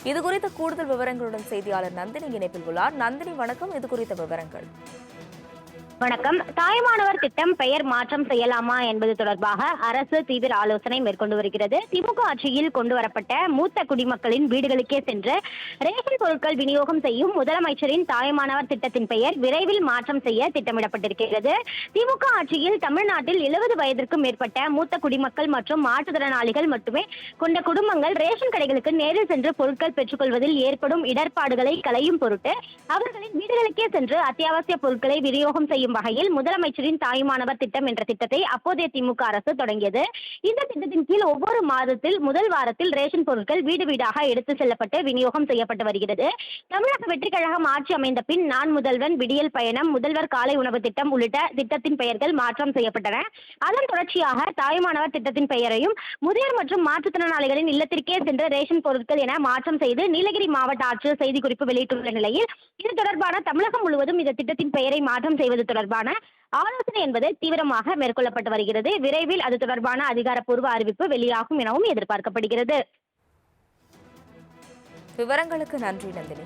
இது குறித்த கூடுதல் விவரங்களுடன் செய்தியாளர் நந்தினி இணைப்பில் உள்ளார். நந்தினி, வணக்கம். இது குறித்த விவரங்கள். வணக்கம். தாய்மானவர் திட்டம் பெயர் மாற்றம் செய்யலாமா என்பது தொடர்பாக அரசு தீவிர ஆலோசனை மேற்கொண்டு வருகிறது. திமுக ஆட்சியில் கொண்டு வரப்பட்ட மூத்த குடிமக்களின் வீடுகளுக்கே சென்று ரேஷன் பொருட்கள் விநியோகம் செய்யும் முதலமைச்சரின் தாய்மானவர் திட்டத்தின் பெயர் விரைவில் மாற்றம் செய்ய திட்டமிடப்பட்டிருக்கிறது. திமுக ஆட்சியில் தமிழ்நாட்டில் 70 வயதிற்கும் மேற்பட்ட மூத்த குடிமக்கள் மற்றும் மாற்றுத்திறனாளிகள் மட்டுமே கொண்ட குடும்பங்கள் ரேஷன் கடைகளுக்கு நேரில் சென்று பொருட்கள் பெற்றுக்கொள்வதில் ஏற்படும் இடர்பாடுகளை களையும் பொருட்டு அவர்களின் வீடுகளுக்கே சென்று அத்தியாவசிய பொருட்களை விநியோகம் செய்யும் வகையில் முதலமைச்சரின் தாய்மானவர் திட்டம் என்ற திட்டத்தை அப்போதைய திமுக அரசு தொடங்கியது. இந்த திட்டத்தின் கீழ் ஒவ்வொரு மாதத்தில் முதல் வாரத்தில் ரேஷன் பொருட்கள் வீடு வீடாக எடுத்து செல்லப்பட்டு விநியோகம் செய்யப்பட்டு வருகிறது. தமிழக வெற்றிக் கழகம் ஆட்சி அமைந்த பின் நான் முதல்வன், விடியல் பயணம், முதல்வர் காலை உணவு திட்டம் உள்ளிட்ட திட்டத்தின் பெயர்கள் மாற்றம் செய்யப்பட்டன. அதன் தொடர்ச்சியாக தாய்மானவர் திட்டத்தின் பெயரையும் முதியோர் மற்றும் மாற்றுத்திறனாளிகளின் இல்லத்திற்கே சென்ற ரேஷன் பொருட்கள் என மாற்றம் செய்து நீலகிரி மாவட்ட ஆட்சியர் செய்திக்குறிப்பு வெளியிட்டுள்ள நிலையில் இது தொடர்பான தமிழகம் முழுவதும் இந்த திட்டத்தின் பெயரை மாற்றம் செய்வது தொடர்பான ஆலோசனை என்பது தீவிரமாக மேற்கொள்ளப்பட்டு வருகிறது. விரைவில் அது தொடர்பான அதிகாரப்பூர்வ அறிவிப்பு வெளியாகும் எனவும் எதிர்பார்க்கப்படுகிறது. விவரங்களுக்கு நன்றி நந்தினி.